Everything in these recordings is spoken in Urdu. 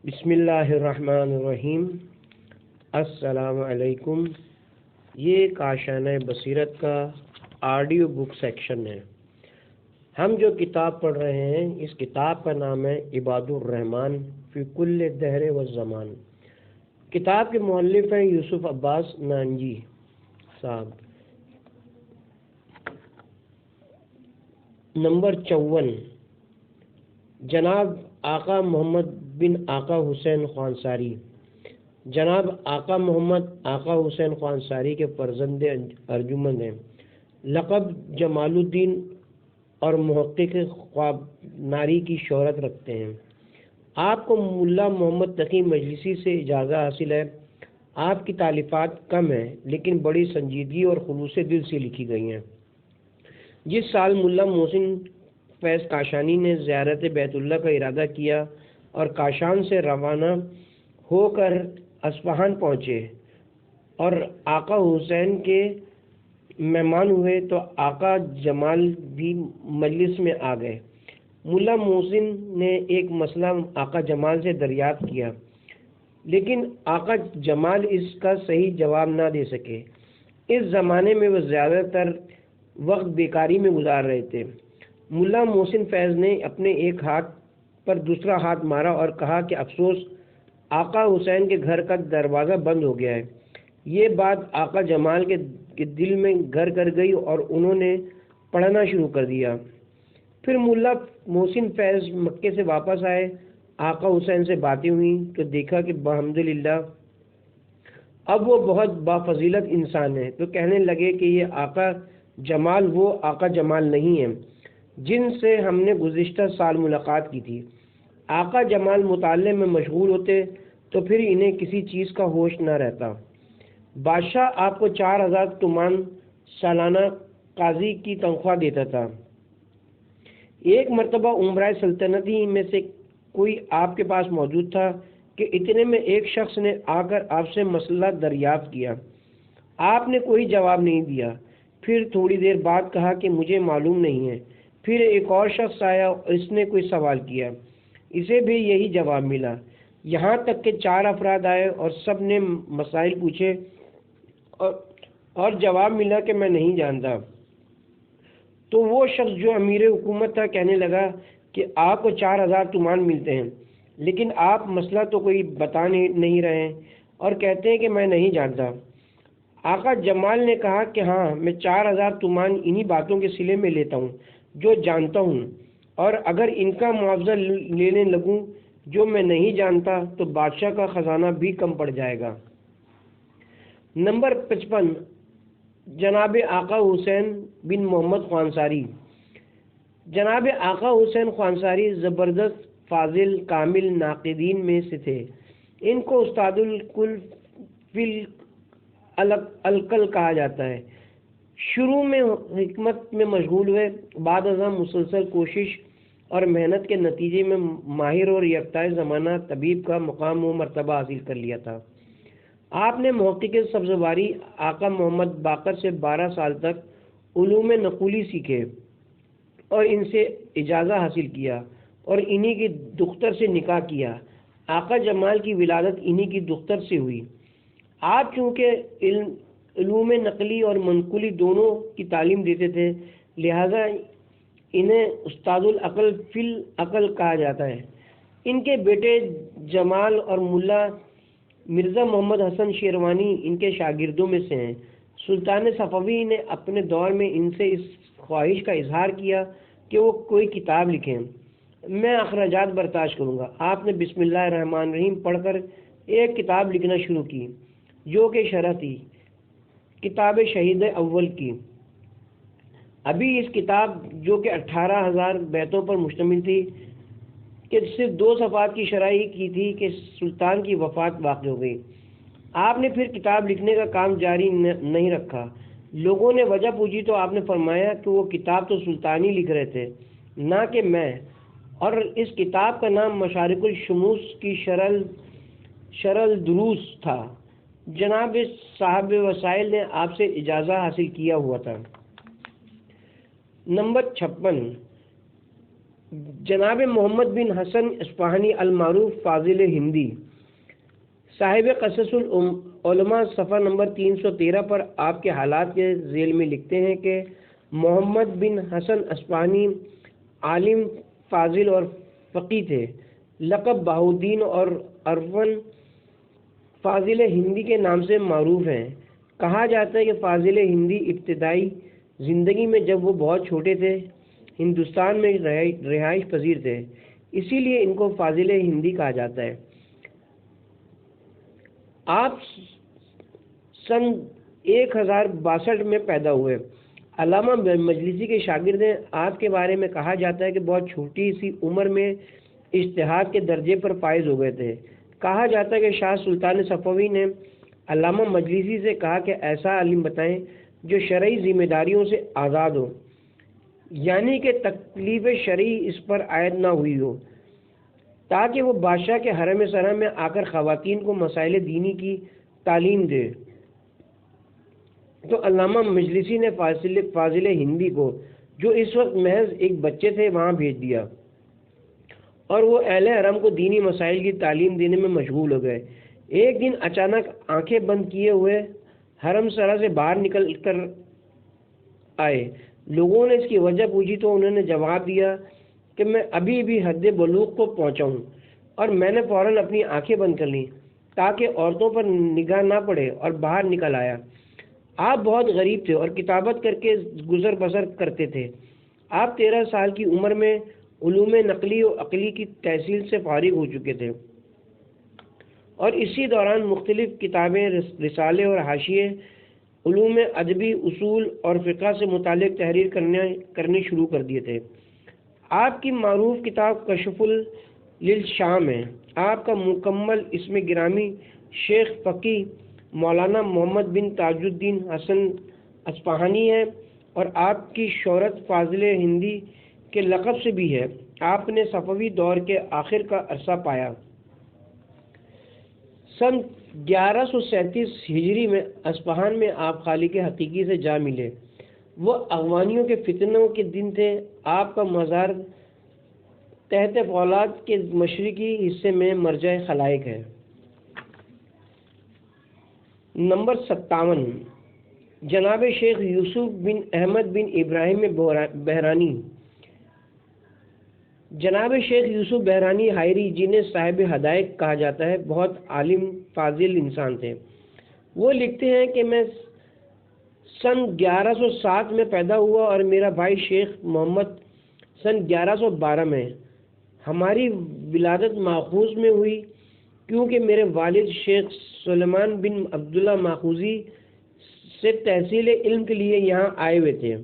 بسم اللہ الرحمن الرحیم۔ السلام علیکم۔ یہ کاشانہ بصیرت کا آڈیو بک سیکشن ہے۔ ہم جو کتاب پڑھ رہے ہیں اس کتاب کا نام ہے عباد الرحمن فی کل دہر و زمان۔ کتاب کے مؤلف ہیں یوسف عباس نانجی صاحب۔ نمبر 54، جناب آقا محمد بن آقا حسین خوانصاری۔ جناب آقا محمد آقا حسین خوانصاری کے فرزند ارجمند ہیں۔ لقب جمال الدین اور محقق خواب ناری کی شہرت رکھتے ہیں۔ آپ کو ملا محمد تقی مجلسی سے اجازت حاصل ہے۔ آپ کی تالیفات کم ہیں لیکن بڑی سنجیدگی اور خلوص دل سے لکھی گئی ہیں۔ جس سال ملا محسن فیض کاشانی نے زیارت بیت اللہ کا ارادہ کیا اور کاشان سے روانہ ہو کر اصفہان پہنچے اور آقا حسین کے مہمان ہوئے تو آقا جمال بھی مجلس میں آ گئے۔ ملا محسن نے ایک مسئلہ آقا جمال سے دریافت کیا لیکن آقا جمال اس کا صحیح جواب نہ دے سکے۔ اس زمانے میں وہ زیادہ تر وقت بیکاری میں گزار رہے تھے۔ ملا محسن فیض نے اپنے ایک ہاتھ پر دوسرا ہاتھ مارا اور کہا کہ افسوس، آقا حسین کے گھر کا دروازہ بند ہو گیا ہے۔ یہ بات آقا جمال کے دل میں گھر کر گئی اور انہوں نے پڑھنا شروع کر دیا۔ پھر ملا محسن فیض مکے سے واپس آئے۔ آقا حسین سے باتیں ہوئیں تو دیکھا کہ الحمدللہ اب وہ بہت بافضیلت انسان ہے، تو کہنے لگے کہ یہ آقا جمال وہ آقا جمال نہیں ہیں جن سے ہم نے گزشتہ سال ملاقات کی تھی۔ آقا جمال مطالعے میں مشغول ہوتے تو پھر انہیں کسی چیز کا ہوش نہ رہتا۔ بادشاہ آپ کو 4000 تومان سالانہ قاضی کی تنخواہ دیتا تھا۔ ایک مرتبہ عمرائے سلطنتی میں سے کوئی آپ کے پاس موجود تھا کہ اتنے میں ایک شخص نے آ کر آپ سے مسئلہ دریافت کیا۔ آپ نے کوئی جواب نہیں دیا۔ پھر تھوڑی دیر بعد کہا کہ مجھے معلوم نہیں ہے۔ پھر ایک اور شخص آیا اور اس نے کوئی سوال کیا، اسے بھی یہی جواب ملا، یہاں تک کہ 4 افراد آئے اور سب نے مسائل پوچھے اور جواب ملا کہ میں نہیں جانتا۔ تو وہ شخص جو امیر حکومت تھا کہنے لگا کہ آپ کو 4000 تومان ملتے ہیں لیکن آپ مسئلہ تو کوئی بتا نہیں رہے ہیں اور کہتے ہیں کہ میں نہیں جانتا۔ آقا جمال نے کہا کہ ہاں، میں 4000 تومان انہی باتوں کے صلے میں لیتا ہوں جو جانتا ہوں، اور اگر ان کا معاوضہ لینے لگوں جو میں نہیں جانتا تو بادشاہ کا خزانہ بھی کم پڑ جائے گا۔ نمبر 55، جناب آقا حسین بن محمد خوانصاری۔ جناب آقا حسین خوانصاری زبردست، فاضل، کامل ناقدین میں سے تھے۔ ان کو استاد الکل فی العقل کہا جاتا ہے۔ شروع میں حکمت میں مشغول ہوئے، بعد ازاں مسلسل کوشش اور محنت کے نتیجے میں ماہر اور یکتائے زمانہ طبیب کا مقام و مرتبہ حاصل کر لیا تھا۔ آپ نے محقق سبزواری آقا محمد باقر سے 12 سال تک علوم نقولی سیکھے اور ان سے اجازت حاصل کیا اور انہی کی دختر سے نکاح کیا۔ آقا جمال کی ولادت انہی کی دختر سے ہوئی۔ آپ چونکہ علوم نقلی اور منقولی دونوں کی تعلیم دیتے تھے لہذا انہیں استاد العقل فی العقل کہا جاتا ہے۔ ان کے بیٹے جمال اور ملا مرزا محمد حسن شیروانی ان کے شاگردوں میں سے ہیں۔ سلطان صفوی نے اپنے دور میں ان سے اس خواہش کا اظہار کیا کہ وہ کوئی کتاب لکھیں۔ میں اخراجات برداشت کروں گا۔ آپ نے بسم اللہ الرحمن الرحیم پڑھ کر ایک کتاب لکھنا شروع کی جو کہ شرح تھی کتاب شہید اول کی۔ ابھی اس کتاب جو کہ 18000 بیتوں پر مشتمل تھی کہ صرف 2 صفحات کی شرح ہی کی تھی کہ سلطان کی وفات واقع ہو گئی۔ آپ نے پھر کتاب لکھنے کا کام جاری نہیں رکھا۔ لوگوں نے وجہ پوچھی تو آپ نے فرمایا کہ وہ کتاب تو سلطان ہی لکھ رہے تھے نہ کہ میں، اور اس کتاب کا نام مشارق الشموس کی شرح الدروس تھا۔ جناب صاحب وسائل نے آپ سے اجازت حاصل کیا ہوا تھا۔ نمبر 56، جناب محمد بن حسن اصفہانی المعروف فاضل ہندی، صاحب قصص العلماء، صفحہ نمبر 313 پر آپ کے حالات کے ذیل میں لکھتے ہیں کہ محمد بن حسن اصفہانی عالم، فاضل اور فقی تھے۔ لقب بہاؤالدین اور عرفاً فاضل ہندی کے نام سے معروف ہیں۔ کہا جاتا ہے کہ فاضل ہندی ابتدائی زندگی میں جب وہ بہت چھوٹے تھے ہندوستان میں رہائش پذیر تھے، اسی لیے ان کو فاضل ہندی کہا جاتا ہے۔ آپ سن 1062 میں پیدا ہوئے۔ علامہ مجلسی کے شاگرد ہیں۔ آپ کے بارے میں کہا جاتا ہے کہ بہت چھوٹی سی عمر میں اجتہاد کے درجے پر فائز ہو گئے تھے۔ کہا جاتا ہے کہ شاہ سلطان صفوی نے علامہ مجلسی سے کہا کہ ایسا عالم بتائیں جو شرعی ذمہ داریوں سے آزاد ہو، یعنی کہ تکلیف شرعی اس پر عائد نہ ہوئی ہو، تاکہ وہ بادشاہ کے حرم سرا میں آ کر خواتین کو مسائل دینی کی تعلیم دے۔ تو علامہ مجلسی نے فاضل ہندی کو، جو اس وقت محض ایک بچے تھے، وہاں بھیج دیا اور وہ اہل حرم کو دینی مسائل کی تعلیم دینے میں مشغول ہو گئے۔ ایک دن اچانک آنکھیں بند کیے ہوئے حرم سرا سے باہر نکل کر آئے۔ لوگوں نے اس کی وجہ پوچھی تو انہوں نے جواب دیا کہ میں ابھی بھی حد بلوغ کو پہنچا ہوں، اور میں نے فوراً اپنی آنکھیں بند کر لیں تاکہ عورتوں پر نگاہ نہ پڑے، اور باہر نکل آیا۔ آپ بہت غریب تھے اور کتابت کر کے گزر بسر کرتے تھے۔ آپ 13 سال کی عمر میں علوم نقلی و عقلی کی تحصیل سے فارغ ہو چکے تھے، اور اسی دوران مختلف کتابیں، رسالے اور حاشیے، علوم ادبی، اصول اور فقہ سے متعلق تحریر کرنی شروع کر دیے تھے۔ آپ کی معروف کتاب کشف للشام ہے۔ آپ کا مکمل اسم گرامی شیخ فقی مولانا محمد بن تاج الدین حسن اصفہانی ہے، اور آپ کی شہرت فاضل ہندی کے لقب سے بھی ہے۔ آپ نے صفوی دور کے آخر کا عرصہ پایا۔ سن 1137 ہجری میں اصفہان میں آپ خالق حقیقی سے جا ملے۔ وہ اغوانیوں کے فتنوں کے دن تھے۔ آپ کا مزار تحت فولاد کے مشرقی حصے میں مرجع خلائق ہے۔ نمبر 57، جناب شیخ یوسف بن احمد بن ابراہیم بحرانی۔ جناب شیخ یوسف بحرانی حائری، جنہیں صاحب ہدایت کہا جاتا ہے، بہت عالم فاضل انسان تھے۔ وہ لکھتے ہیں کہ میں سن 1107 میں پیدا ہوا اور میرا بھائی شیخ محمد سن 1112 میں۔ ہماری ولادت ماخوذ میں ہوئی کیونکہ میرے والد شیخ سلیمان بن عبداللہ ماخوذی سے تحصیل علم کے لیے یہاں آئے ہوئے تھے۔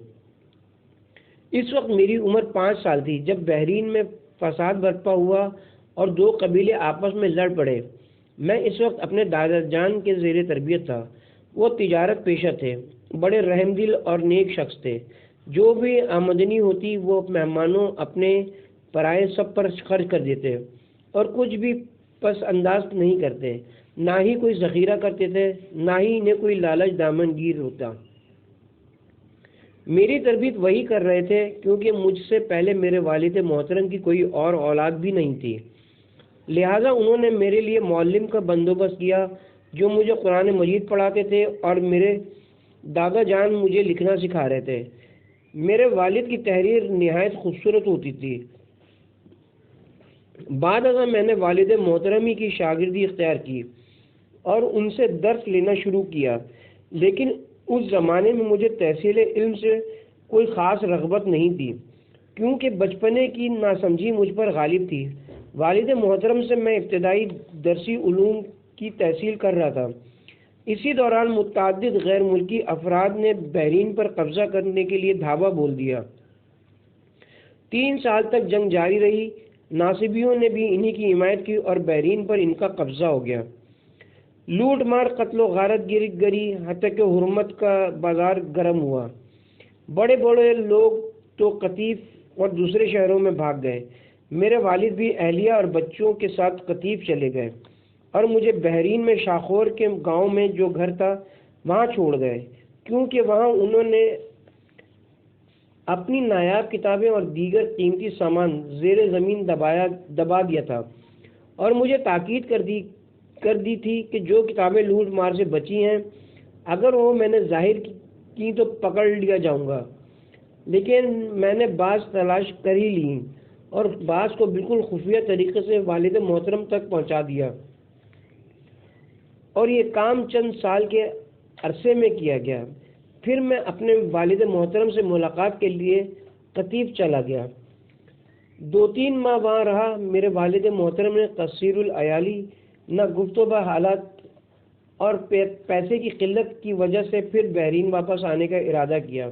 اس وقت میری عمر 5 سال تھی جب بحرین میں فساد برپا ہوا اور 2 قبیلے آپس میں لڑ پڑے۔ میں اس وقت اپنے دادا جان کے زیر تربیت تھا۔ وہ تجارت پیشہ تھے، بڑے رحم دل اور نیک شخص تھے۔ جو بھی آمدنی ہوتی وہ مہمانوں، اپنے پرائے سب پر خرچ کر دیتے، اور کچھ بھی پس انداز نہیں کرتے، نہ ہی کوئی ذخیرہ کرتے تھے، نہ ہی انہیں کوئی لالچ دامن گیر ہوتا۔ میری تربیت وہی کر رہے تھے کیونکہ مجھ سے پہلے میرے والد محترم کی کوئی اور اولاد بھی نہیں تھی، لہذا انہوں نے میرے لیے معلم کا بندوبست کیا جو مجھے قرآن مجید پڑھاتے تھے، اور میرے دادا جان مجھے لکھنا سکھا رہے تھے۔ میرے والد کی تحریر نہایت خوبصورت ہوتی تھی۔ بعد ازاں میں نے والد محترمی کی شاگردی اختیار کی اور ان سے درس لینا شروع کیا، لیکن اس زمانے میں مجھے تحصیل علم سے کوئی خاص رغبت نہیں تھی کیونکہ بچپنے کی ناسمجھی مجھ پر غالب تھی۔ والد محترم سے میں ابتدائی درسی علوم کی تحصیل کر رہا تھا۔ اسی دوران متعدد غیر ملکی افراد نے بحرین پر قبضہ کرنے کے لیے دھاوا بول دیا۔ 3 سال تک جنگ جاری رہی۔ ناصبیوں نے بھی انہی کی حمایت کی اور بحرین پر ان کا قبضہ ہو گیا۔ لوٹ مار، قتل و غارت گری، حتیٰ کہ حرمت کا بازار گرم ہوا۔ بڑے بڑے لوگ تو قطیف اور دوسرے شہروں میں بھاگ گئے۔ میرے والد بھی اہلیہ اور بچوں کے ساتھ قطیف چلے گئے اور مجھے بحرین میں شاخور کے گاؤں میں جو گھر تھا وہاں چھوڑ گئے، کیونکہ وہاں انہوں نے اپنی نایاب کتابیں اور دیگر قیمتی سامان زیر زمین دبا دیا تھا اور مجھے تاکید کر دی تھی کہ جو کتابیں لوٹ مار سے بچی ہیں اگر وہ میں نے ظاہر کی تو پکڑ لیا جاؤں گا، لیکن میں نے بعض تلاش کر ہی لی اور بعض کو بالکل خفیہ طریقے سے والد محترم تک پہنچا دیا، اور یہ کام چند سال کے عرصے میں کیا گیا۔ پھر میں اپنے والد محترم سے ملاقات کے لیے قطیف چلا گیا۔ 2-3 ماہ وہاں رہا۔ میرے والد محترم نے قصیر العیالی، نہ گفتگو حالات اور پیسے کی قلت کی وجہ سے پھر بحرین واپس آنے کا ارادہ کیا،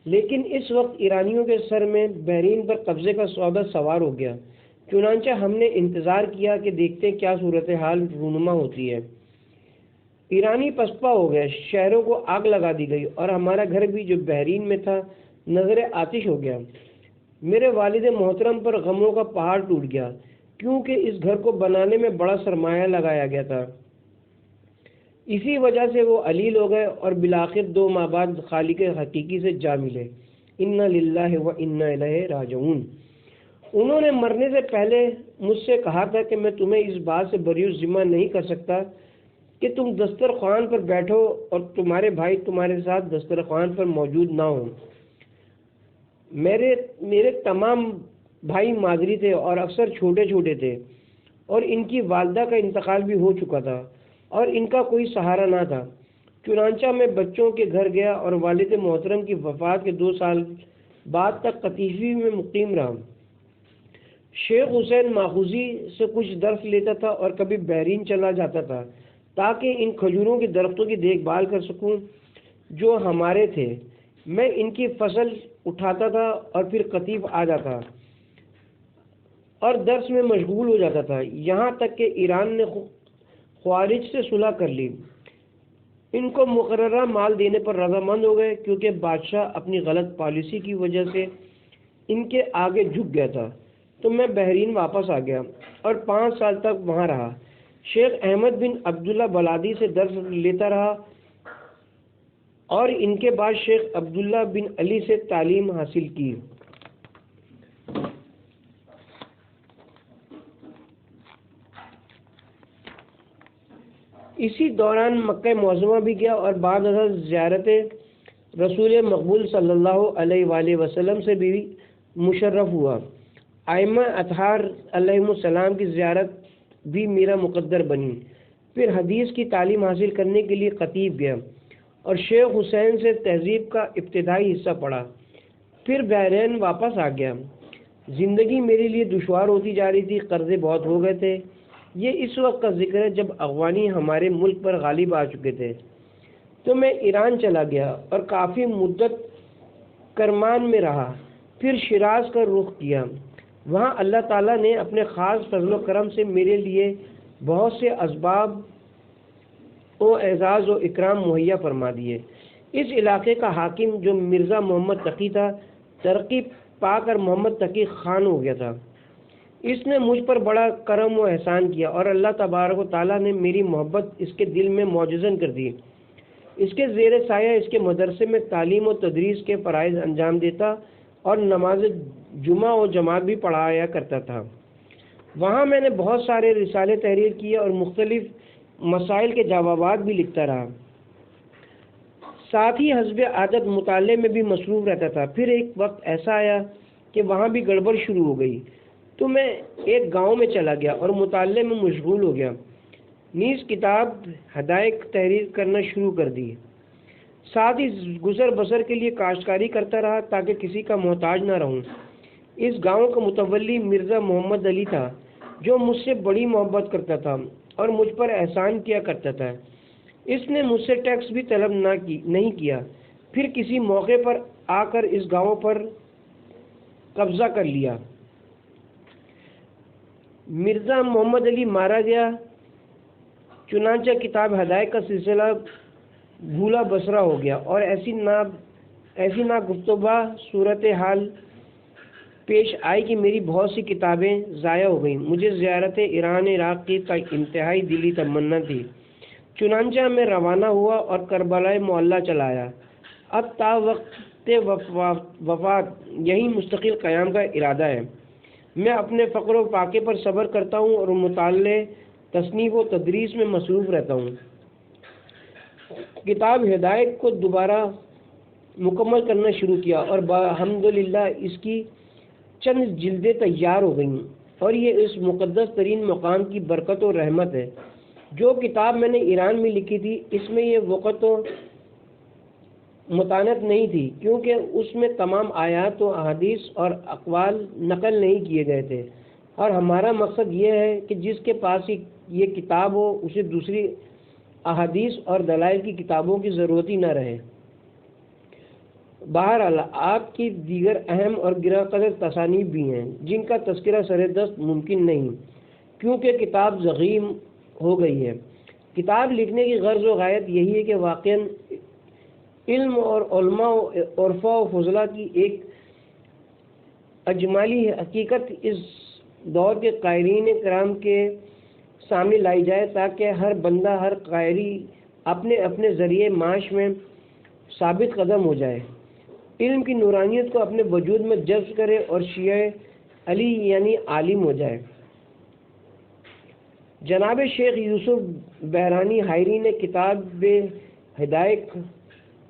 لیکن اس وقت ایرانیوں کے سر میں بحرین پر قبضے کا سودا سوار ہو گیا۔ چنانچہ ہم نے انتظار کیا کہ دیکھتے کیا صورتحال رونما ہوتی ہے۔ ایرانی پسپا ہو گئے، شہروں کو آگ لگا دی گئی اور ہمارا گھر بھی جو بحرین میں تھا نظر آتش ہو گیا۔ میرے والد محترم پر غموں کا پہاڑ ٹوٹ گیا، کیونکہ اس گھر کو بنانے میں بڑا سرمایہ لگایا گیا تھا۔ اسی وجہ سے وہ علیل ہو گئے اور بالآخر 2 ماہ بعد خالق حقیقی سے جا ملے۔ انا للہ و انا الیہ راجعون۔ انہوں نے مرنے سے پہلے مجھ سے کہا تھا کہ میں تمہیں اس بات سے بری ذمہ نہیں کر سکتا کہ تم دسترخوان پر بیٹھو اور تمہارے بھائی تمہارے ساتھ دسترخوان پر موجود نہ ہوں۔ میرے تمام بھائی مادری تھے اور اکثر چھوٹے چھوٹے تھے، اور ان کی والدہ کا انتقال بھی ہو چکا تھا اور ان کا کوئی سہارا نہ تھا۔ چنانچہ میں بچوں کے گھر گیا اور والد محترم کی وفات کے 2 سال بعد تک قطیفی میں مقیم رہا۔ شیخ حسین ماخوذی سے کچھ درس لیتا تھا اور کبھی بحرین چلا جاتا تھا تاکہ ان کھجوروں کے درختوں کی دیکھ بھال کر سکوں جو ہمارے تھے۔ میں ان کی فصل اٹھاتا تھا اور پھر قطیف آ جاتا اور درس میں مشغول ہو جاتا تھا، یہاں تک کہ ایران نے خوارج سے صلح کر لی۔ ان کو مقررہ مال دینے پر رضامند ہو گئے، کیونکہ بادشاہ اپنی غلط پالیسی کی وجہ سے ان کے آگے جھک گیا تھا۔ تو میں بحرین واپس آ گیا اور 5 سال تک وہاں رہا۔ شیخ احمد بن عبداللہ بلادی سے درس لیتا رہا اور ان کے بعد شیخ عبداللہ بن علی سے تعلیم حاصل کی۔ اسی دوران مکہ معظمہ بھی گیا اور بعد ازاں زیارت رسول مقبول صلی اللہ علیہ وآلہ وسلم سے بھی مشرف ہوا۔ ائمہ اطہار علیہم السلام کی زیارت بھی میرا مقدر بنی۔ پھر حدیث کی تعلیم حاصل کرنے کے لیے قطیف گیا اور شیخ حسین سے تہذیب کا ابتدائی حصہ پڑھا۔ پھر بحرین واپس آ گیا۔ زندگی میرے لیے دشوار ہوتی جا رہی تھی، قرضے بہت ہو گئے تھے۔ یہ اس وقت کا ذکر ہے جب افغانی ہمارے ملک پر غالب آ چکے تھے۔ تو میں ایران چلا گیا اور کافی مدت کرمان میں رہا، پھر شیراز کا رخ کیا۔ وہاں اللہ تعالیٰ نے اپنے خاص فضل و کرم سے میرے لیے بہت سے اسباب و اعزاز و اکرام مہیا فرما دیے۔ اس علاقے کا حاکم جو مرزا محمد تقی تھا، ترقی پا کر محمد تقی خان ہو گیا تھا۔ اس نے مجھ پر بڑا کرم و احسان کیا اور اللہ تبارک و تعالیٰ نے میری محبت اس کے دل میں معجزن کر دی۔ اس کے زیر سایہ اس کے مدرسے میں تعلیم و تدریس کے فرائض انجام دیتا اور نماز جمعہ و جماعت بھی پڑھایا کرتا تھا۔ وہاں میں نے بہت سارے رسالے تحریر کیے اور مختلف مسائل کے جوابات بھی لکھتا رہا۔ ساتھ ہی حسب عادت مطالعے میں بھی مصروف رہتا تھا۔ پھر ایک وقت ایسا آیا کہ وہاں بھی گڑبڑ شروع ہو گئی، تو میں ایک گاؤں میں چلا گیا اور مطالعے میں مشغول ہو گیا، نیز کتاب ہدایت تحریر کرنا شروع کر دی۔ ساتھ ہی گزر بسر کے لیے کاشتکاری کرتا رہا تاکہ کسی کا محتاج نہ رہوں۔ اس گاؤں کا متولی مرزا محمد علی تھا جو مجھ سے بڑی محبت کرتا تھا اور مجھ پر احسان کیا کرتا تھا۔ اس نے مجھ سے ٹیکس بھی طلب نہیں کیا۔ پھر کسی موقع پر آ کر اس گاؤں پر قبضہ کر لیا۔ مرزا محمد علی مارا گیا، چنانچہ کتاب ہدایت کا سلسلہ بھولا بسرا ہو گیا اور ایسی ناگفتبا صورتحال پیش آئی کہ میری بہت سی کتابیں ضائع ہو گئیں۔ مجھے زیارت ایران عراق کی انتہائی دلی تمنا تھی، چنانچہ میں روانہ ہوا اور کربلا معلیٰ چلایا۔ اب تا وقت وفات یہی مستقل قیام کا ارادہ ہے۔ میں اپنے فقر و فاقے پر صبر کرتا ہوں اور مطالعے، تصنیف و تدریس میں مصروف رہتا ہوں۔ کتاب ہدایت کو دوبارہ مکمل کرنا شروع کیا اور الحمدللہ اس کی چند جلدیں تیار ہو گئیں، اور یہ اس مقدس ترین مقام کی برکت و رحمت ہے۔ جو کتاب میں نے ایران میں لکھی تھی، اس میں یہ وقت و متانت نہیں تھی، کیونکہ اس میں تمام آیات و احادیث اور اقوال نقل نہیں کیے گئے تھے، اور ہمارا مقصد یہ ہے کہ جس کے پاس یہ کتاب ہو اسے دوسری احادیث اور دلائل کی کتابوں کی ضرورت ہی نہ رہے۔ بہرحال آپ کی دیگر اہم اور گراں قدر تصانیف بھی ہیں جن کا تذکرہ سر دست ممکن نہیں، کیونکہ کتاب ضخیم ہو گئی ہے۔ کتاب لکھنے کی غرض و غایت یہی ہے کہ واقعاً علم اور علماء عرفا و فضلا کی ایک اجمالی حقیقت اس دور کے قائرین کرام کے سامنے لائی جائے، تاکہ ہر بندہ، ہر قاری اپنے اپنے ذریعے معاش میں ثابت قدم ہو جائے، علم کی نورانیت کو اپنے وجود میں جذب کرے اور شیعہ علی یعنی عالم ہو جائے۔ جناب شیخ یوسف بحرانی حائری نے کتاب ہدایت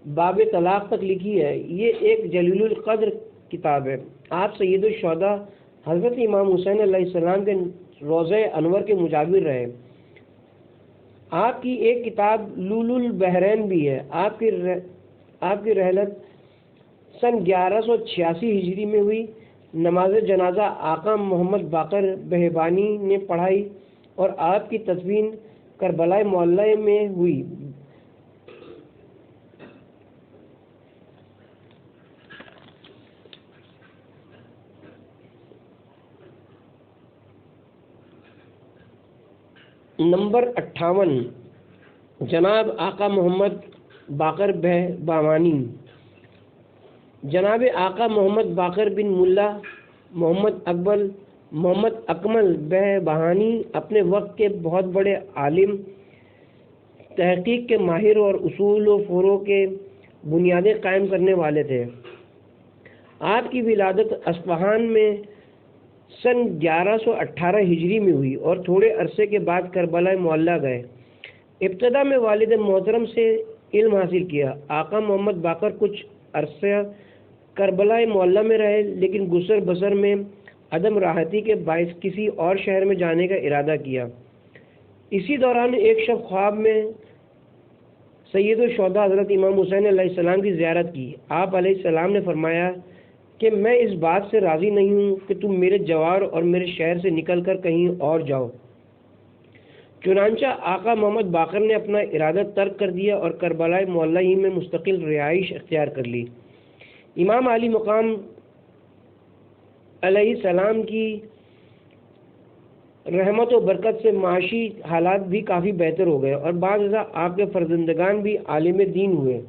باب طلاق تک لکھی ہے۔ یہ ایک جلیل القدر کتاب ہے۔ آپ سید الشہداء حضرت امام حسین علیہ السلام کے روضہ انور کے مجاور رہے۔ آپ کی ایک کتاب لؤلؤ البحرین بھی ہے۔ آپ کی رحلت سن 1186 ہجری میں ہوئی۔ نماز جنازہ آقا محمد باقر بہبانی نے پڑھائی اور آپ کی تدفین کربلا معلی میں ہوئی۔ نمبر 58 جناب آقا محمد باقر بہبانی۔ جناب آقا محمد باقر بن ملا محمد اکمل بہبانی اپنے وقت کے بہت بڑے عالم، تحقیق کے ماہر اور اصول و فروع کے بنیادیں قائم کرنے والے تھے۔ آپ کی ولادت اصفہان میں سن 1118 ہجری میں ہوئی اور تھوڑے عرصے کے بعد کربلا معلی گئے۔ ابتدا میں والد محترم سے علم حاصل کیا۔ آقا محمد باقر کچھ عرصہ کربلا معلی میں رہے، لیکن گزر بسر میں عدم راحتی کے باعث کسی اور شہر میں جانے کا ارادہ کیا۔ اسی دوران ایک شب خواب میں سید الشہداء حضرت امام حسین علیہ السلام کی زیارت کی۔ آپ علیہ السلام نے فرمایا کہ میں اس بات سے راضی نہیں ہوں کہ تم میرے جوار اور میرے شہر سے نکل کر کہیں اور جاؤ۔ چنانچہ آقا محمد باقر نے اپنا ارادہ ترک کر دیا اور کربلا معلی ہی میں مستقل رہائش اختیار کر لی۔ امام علی مقام علیہ السلام کی رحمت و برکت سے معاشی حالات بھی کافی بہتر ہو گئے اور بعض ازاں آپ کے فرزندگان بھی عالم دین ہوئے۔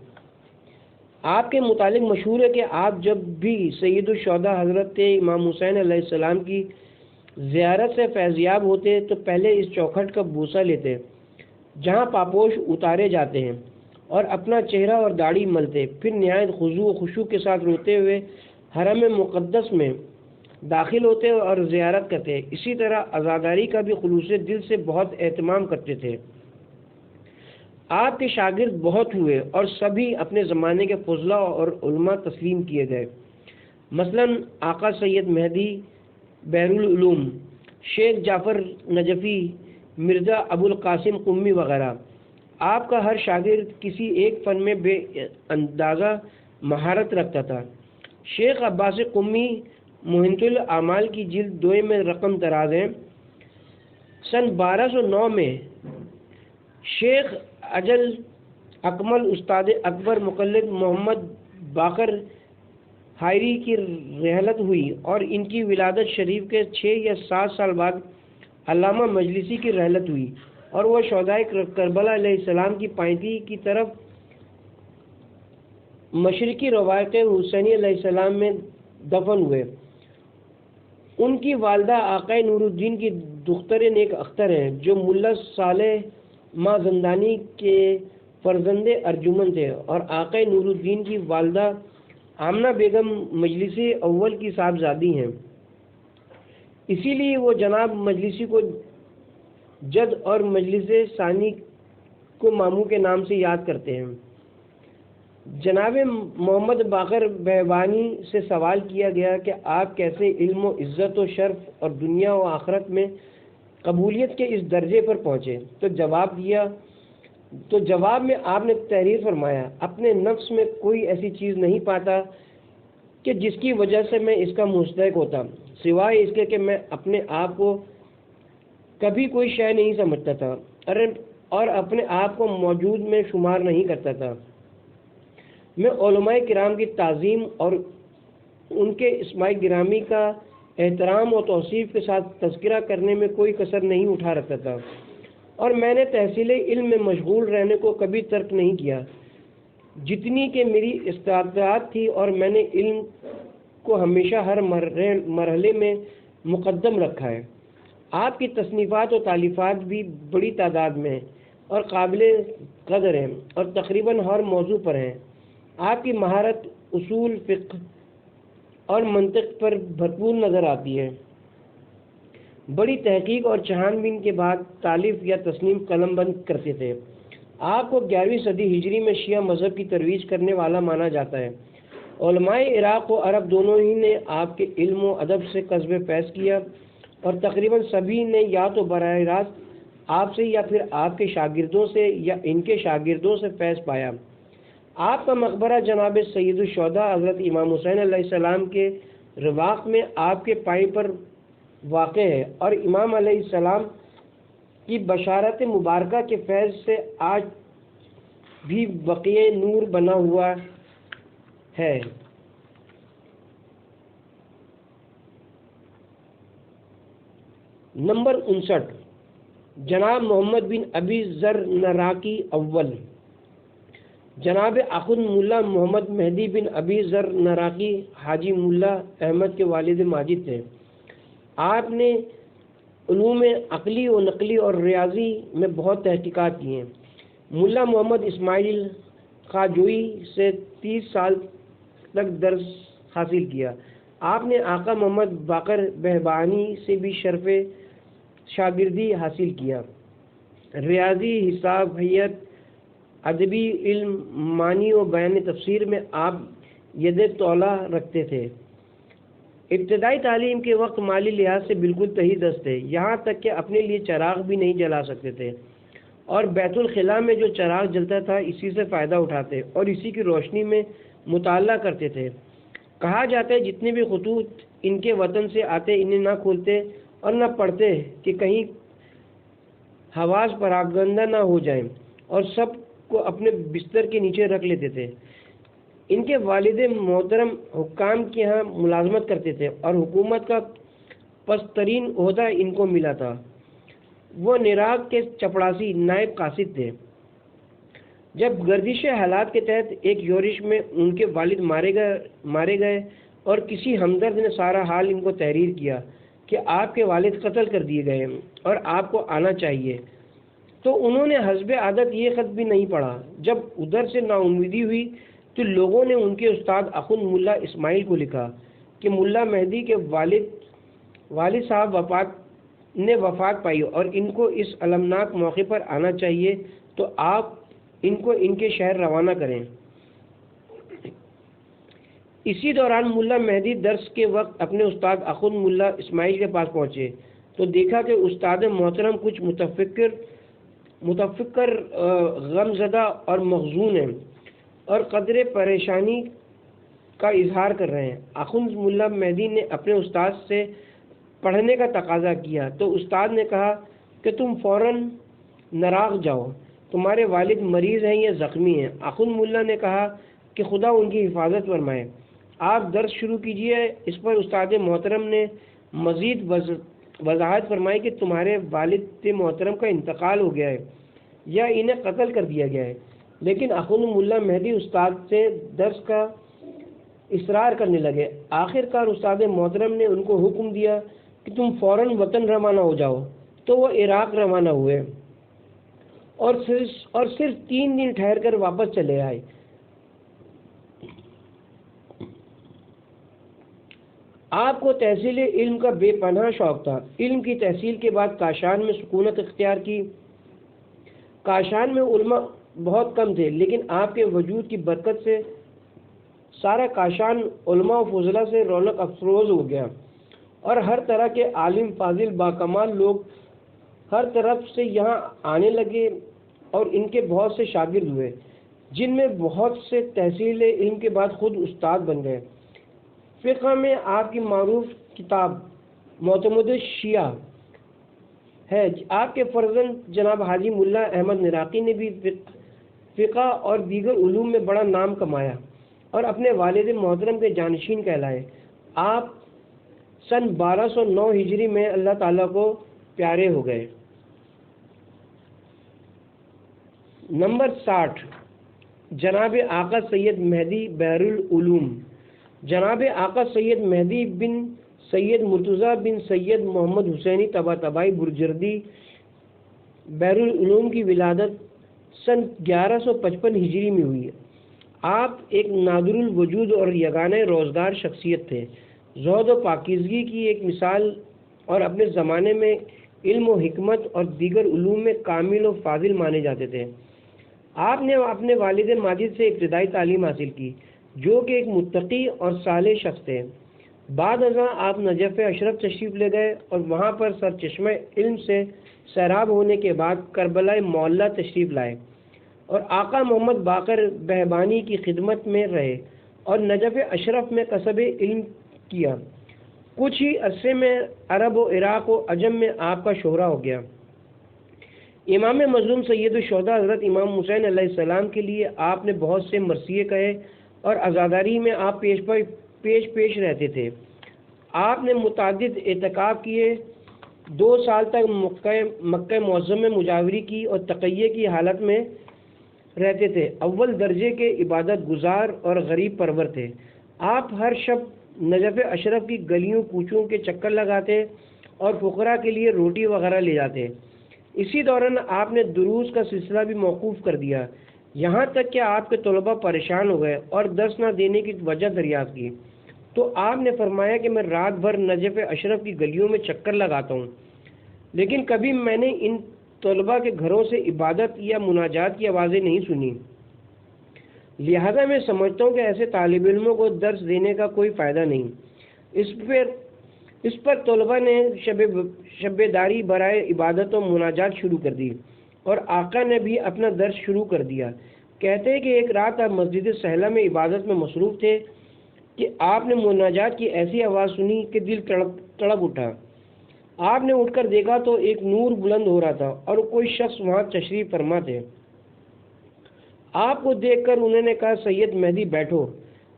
آپ کے متعلق مشہور ہے کہ آپ جب بھی سید الشہداء حضرت امام حسین علیہ السلام کی زیارت سے فیضیاب ہوتے تو پہلے اس چوکھٹ کا بوسہ لیتے جہاں پاپوش اتارے جاتے ہیں، اور اپنا چہرہ اور داڑھی ملتے، پھر نہایت خضوع و خشوع کے ساتھ روتے ہوئے حرم مقدس میں داخل ہوتے اور زیارت کرتے۔ اسی طرح عزاداری کا بھی خلوص دل سے بہت اہتمام کرتے تھے۔ آپ کے شاگرد بہت ہوئے اور سبھی اپنے زمانے کے فضلاء اور علماء تسلیم کیے گئے، مثلاً آقا سید مہدی بحر العلوم، شیخ جعفر نجفی، مرزا ابو القاسم قمی وغیرہ۔ آپ کا ہر شاگرد کسی ایک فن میں بے اندازہ مہارت رکھتا تھا۔ شیخ عباس قمی محنت الاعمال کی جلد 2 میں رقم دراز ہیں۔ سن 1209 میں شیخ اجل اکمل استاد اکبر مقلد محمد باقر حائری کی رحلت ہوئی اور ان کی ولادت شریف کے 6 یا 7 سال بعد علامہ مجلسی کی رحلت ہوئی اور وہ شہدائے کربلا علیہ السلام کی پائیدی کی طرف مشرقی روایت حسینی علیہ السلام میں دفن ہوئے۔ ان کی والدہ آقا نور الدین کی دختر نیک اختر ہیں جو ملا صالح مازندانی کے فرزند ارجمن تھے، اور آقا نور الدین کی والدہ آمنہ بیگم مجلسی اول کی صاحبزادی ہیں، اسی لیے وہ جناب مجلسی کو جد اور مجلس ثانی کو ماموں کے نام سے یاد کرتے ہیں۔ جناب محمد باقر بہبانی سے سوال کیا گیا کہ آپ کیسے علم و عزت و شرف اور دنیا و آخرت میں قبولیت کے اس درجے پر پہنچے، تو جواب میں آپ نے تحریر فرمایا، اپنے نفس میں کوئی ایسی چیز نہیں پاتا کہ جس کی وجہ سے میں اس کا مستحق ہوتا، سوائے اس کے کہ میں اپنے آپ کو کبھی کوئی شے نہیں سمجھتا تھا اور اپنے آپ کو موجود میں شمار نہیں کرتا تھا۔ میں علماء کرام کی تعظیم اور ان کے اسماء گرامی کا احترام و توصیف کے ساتھ تذکرہ کرنے میں کوئی کسر نہیں اٹھا رکھتا تھا، اور میں نے تحصیل علم میں مشغول رہنے کو کبھی ترک نہیں کیا جتنی کہ میری استطاعت تھی، اور میں نے علم کو ہمیشہ ہر مرحلے میں مقدم رکھا ہے۔ آپ کی تصنیفات و تالیفات بھی بڑی تعداد میں ہیں اور قابل قدر ہیں اور تقریباً ہر موضوع پر ہیں۔ آپ کی مہارت اصول فقہ اور منطق پر بھرپور نظر آتی ہے۔ بڑی تحقیق اور چھان بین کے بعد تالیف یا تصنیف قلم بند کرتے تھے۔ آپ کو 11ویں صدی ہجری میں شیعہ مذہب کی ترویج کرنے والا مانا جاتا ہے۔ علماء عراق و عرب دونوں ہی نے آپ کے علم و ادب سے قصب فیض کیا، اور تقریباً سبھی نے یا تو براہ راست آپ سے یا پھر آپ کے شاگردوں سے یا ان کے شاگردوں سے فیض پایا۔ آپ کا مقبرہ جناب سید الشہداء حضرت امام حسین علیہ السلام کے رواق میں آپ کے پائیں پر واقع ہے، اور امام علیہ السلام کی بشارت مبارکہ کے فیض سے آج بھی بقیہ نور بنا ہوا ہے۔ نمبر 59، جناب محمد بن ابی ذر نراقی اول۔ جناب اخند ملا محمد مہدی بن ابی ذر نراقی حاجی ملا احمد کے والد ماجد تھے۔ آپ نے علوم عقلی و نقلی اور ریاضی میں بہت تحقیقات کی ہیں۔ ملا محمد اسماعیل خاجوئی سے 30 سال تک درس حاصل کیا۔ آپ نے آقا محمد باقر بہبانی سے بھی شرف شاگردی حاصل کیا۔ ریاضی، حساب، حیت، ادبی علم، معنی و بیان تفسیر میں آپ ید طولہ رکھتے تھے۔ ابتدائی تعلیم کے وقت مالی لحاظ سے بالکل تہی دست تھے، یہاں تک کہ اپنے لیے چراغ بھی نہیں جلا سکتے تھے، اور بیت الخلاء میں جو چراغ جلتا تھا اسی سے فائدہ اٹھاتے اور اسی کی روشنی میں مطالعہ کرتے تھے۔ کہا جاتا ہے جتنے بھی خطوط ان کے وطن سے آتے انہیں نہ کھولتے اور نہ پڑھتے کہ کہیں حواس پراگندہ نہ ہو جائیں، اور سب کو اپنے بستر کے نیچے رکھ لیتے تھے۔ ان کے والد محترم حکام کے ہاں ملازمت کرتے تھے اور حکومت کا پست ترین عہدہ ان کو ملا تھا۔ وہ نراق کے چپڑاسی نائب قاصد تھے۔ جب گردش حالات کے تحت ایک یورش میں ان کے والد مارے گئے اور کسی ہمدرد نے سارا حال ان کو تحریر کیا کہ آپ کے والد قتل کر دیے گئے اور آپ کو آنا چاہیے، تو انہوں نے حسب عادت یہ خط بھی نہیں پڑھا۔ جب ادھر سے نا امیدی ہوئی تو لوگوں نے ان کے استاد اخند ملا اسماعیل کو لکھا کہ ملا مہدی کے والد صاحب وفات پائی اور ان کو اس المناک موقع پر آنا چاہیے، تو آپ ان کو ان کے شہر روانہ کریں۔ اسی دوران ملا مہدی درس کے وقت اپنے استاد اخند ملا اسماعیل کے پاس پہنچے تو دیکھا کہ استاد محترم کچھ متفکر غم زدہ اور محزون ہیں اور قدر پریشانی کا اظہار کر رہے ہیں۔ اخند ملا مہدی نے اپنے استاد سے پڑھنے کا تقاضا کیا تو استاد نے کہا کہ تم فوراً نراق جاؤ، تمہارے والد مریض ہیں یا زخمی ہیں۔ اخند ملا نے کہا کہ خدا ان کی حفاظت فرمائے، آپ درس شروع کیجئے۔ اس پر استاد محترم نے مزید وضاحت فرمائی کہ تمہارے والد محترم کا انتقال ہو گیا ہے یا انہیں قتل کر دیا گیا ہے، لیکن اخند ملا مہدی استاد سے درس کا اصرار کرنے لگے۔ آخر کار استاد محترم نے ان کو حکم دیا کہ تم فوراً وطن روانہ ہو جاؤ، تو وہ عراق روانہ ہوئے اور صرف 3 دن ٹھہر کر واپس چلے آئے۔ آپ کو تحصیل علم کا بے پناہ شوق تھا۔ علم کی تحصیل کے بعد کاشان میں سکونت اختیار کی۔ کاشان میں علماء بہت کم تھے، لیکن آپ کے وجود کی برکت سے سارا کاشان علماء و فضلاء سے رونق افروز ہو گیا، اور ہر طرح کے عالم فاضل باکمال لوگ ہر طرف سے یہاں آنے لگے، اور ان کے بہت سے شاگرد ہوئے، جن میں بہت سے تحصیل علم کے بعد خود استاد بن گئے۔ فقہ میں آپ کی معروف کتاب معتمد شیعہ ہے۔ آپ کے فرزند جناب حاجی ملا احمد نراقی نے بھی فقہ اور دیگر علوم میں بڑا نام کمایا اور اپنے والد محترم کے جانشین کہلائے۔ آپ سن 1209 ہجری میں اللہ تعالیٰ کو پیارے ہو گئے۔ نمبر 60، جناب آقا سید مہدی بحر العلوم۔ جناب آقا سید مہدی بن سید مرتضیٰ بن سید محمد حسینی طباطبائی برجردی بحر العلوم کی ولادت سن 1155 ہجری میں ہوئی۔ آپ ایک نادر الوجود اور یگانہ روزگار شخصیت تھے، زہد و پاکیزگی کی ایک مثال، اور اپنے زمانے میں علم و حکمت اور دیگر علوم میں کامل و فاضل مانے جاتے تھے۔ آپ نے اپنے والد ماجد سے ابتدائی تعلیم حاصل کی، جو کہ ایک متقی اور صالح شخص تھے۔ بعد ازاں آپ نجف اشرف تشریف لے گئے اور وہاں پر سرچشمہ علم سے سیراب ہونے کے بعد کربلا معلیٰ تشریف لائے اور آقا محمد باقر بہبانی کی خدمت میں رہے اور نجف اشرف میں کسب علم کیا۔ کچھ ہی عرصے میں عرب و عراق و عجم میں آپ کا شہرہ ہو گیا۔ امام مظلوم سید الشہداء حضرت امام حسین علیہ السلام کے لیے آپ نے بہت سے مرثیے کہے اور عزاداری میں آپ پیش رہتے تھے۔ آپ نے متعدد اعتکاف کیے، 2 سال تک مکہ معظم میں مجاوری کی اور تقیہ کی حالت میں رہتے تھے۔ اول درجے کے عبادت گزار اور غریب پرور تھے۔ آپ ہر شب نجف اشرف کی گلیوں کوچوں کے چکر لگاتے اور فقراء کے لیے روٹی وغیرہ لے جاتے۔ اسی دوران آپ نے دروس کا سلسلہ بھی موقوف کر دیا، یہاں تک کہ آپ کے طلباء پریشان ہو گئے اور درس نہ دینے کی وجہ دریافت کی، تو آپ نے فرمایا کہ میں رات بھر نجف اشرف کی گلیوں میں چکر لگاتا ہوں، لیکن کبھی میں نے ان طلباء کے گھروں سے عبادت یا مناجات کی آوازیں نہیں سنی، لہذا میں سمجھتا ہوں کہ ایسے طالب علموں کو درس دینے کا کوئی فائدہ نہیں۔ اس پر طلباء نے شب داری برائے عبادت و مناجات شروع کر دی اور آقا نے بھی اپنا درس شروع کر دیا۔ کہتے ہیں کہ ایک رات آپ مسجد سہلہ میں عبادت میں مصروف تھے کہ آپ نے مناجات کی ایسی آواز سنی کہ دل تڑپ اٹھا۔ آپ نے اٹھ کر دیکھا تو ایک نور بلند ہو رہا تھا اور کوئی شخص وہاں تشریف فرما تھے۔ آپ کو دیکھ کر انہوں نے کہا سید مہدی بیٹھو۔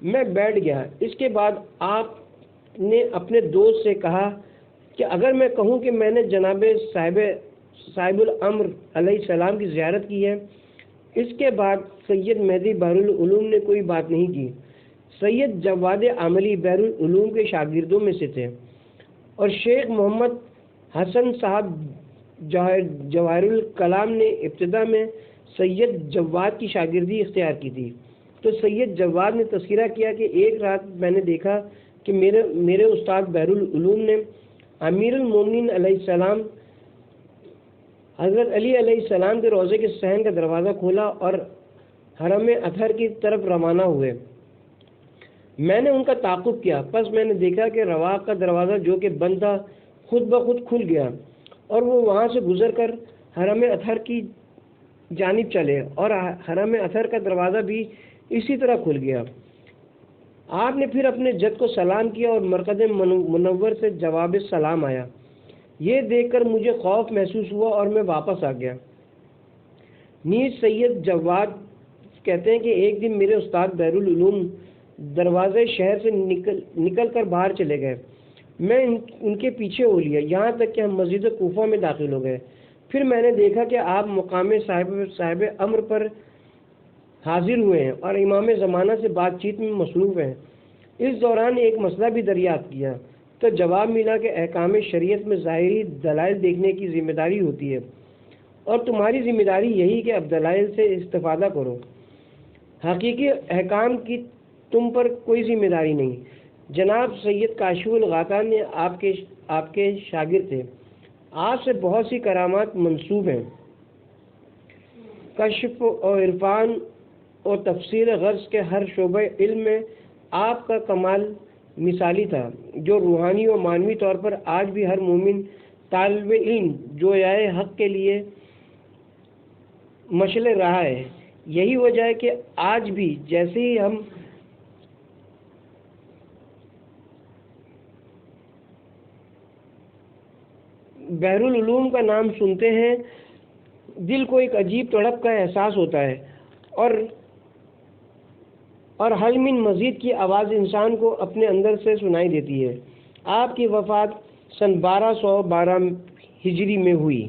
میں بیٹھ گیا۔ اس کے بعد آپ نے اپنے دوست سے کہا کہ اگر میں کہوں کہ میں نے جناب صاحب الامر علیہ السلام کی زیارت کی ہے۔ اس کے بعد سید مہدی بحر العلوم نے کوئی بات نہیں کی۔ سید جواد عاملی بحر العلوم کے شاگردوں میں سے تھے اور شیخ محمد حسن صاحب جواہر الکلام نے ابتدا میں سید جواد کی شاگردی اختیار کی تھی، تو سید جواد نے تذکرہ کیا کہ ایک رات میں نے دیکھا کہ میرے استاد بحر العلوم نے امیر المومنین علیہ السلام حضرت علی علیہ السلام کے روضے کے صحن کا دروازہ کھولا اور حرم اطہر کی طرف روانہ ہوئے۔ میں نے ان کا تعاقب کیا، پس میں نے دیکھا کہ رواق کا دروازہ جو کہ بند تھا خود بخود کھل گیا اور وہ وہاں سے گزر کر حرم اطہر کی جانب چلے اور حرم اطہر کا دروازہ بھی اسی طرح کھل گیا۔ آپ نے پھر اپنے جد کو سلام کیا اور مرقد منور سے جواب سلام آیا۔ یہ دیکھ کر مجھے خوف محسوس ہوا اور میں واپس آ گیا۔ نیز سید جواد کہتے ہیں کہ ایک دن میرے استاد بحر العلوم دروازے شہر سے نکل کر باہر چلے گئے۔ میں ان کے پیچھے ہو لیا یہاں تک کہ ہم مسجد کوفہ میں داخل ہو گئے۔ پھر میں نے دیکھا کہ آپ مقام صاحب امر پر حاضر ہوئے ہیں اور امام زمانہ سے بات چیت میں مصروف ہیں۔ اس دوران ایک مسئلہ بھی دریافت کیا تو جواب ملا کہ احکام شریعت میں ظاہری دلائل دیکھنے کی ذمہ داری ہوتی ہے اور تمہاری ذمہ داری یہی کہ اب دلائل سے استفادہ کرو، حقیقی احکام کی تم پر کوئی ذمہ داری نہیں۔ جناب سید کاشف الغاتا میں آپ کے شاگرد تھے. آپ سے بہت سی کرامات منسوب ہیں. کشف اور عرفان اور تفسیر غرض کے ہر شعبہ علم میں آپ کا کمال مثالی تھا، جو روحانی و معنوی طور پر آج بھی ہر مومن طالب علم جویائے حق کے لیے مشعل رہا ہے. یہی وجہ ہے کہ آج بھی جیسے ہی ہم بحر العلوم کا نام سنتے ہیں دل کو ایک عجیب تڑپ کا احساس ہوتا ہے اور حل من مزید کی آواز انسان کو اپنے اندر سے سنائی دیتی ہے. آپ کی وفات سن 1212 ہجری میں ہوئی.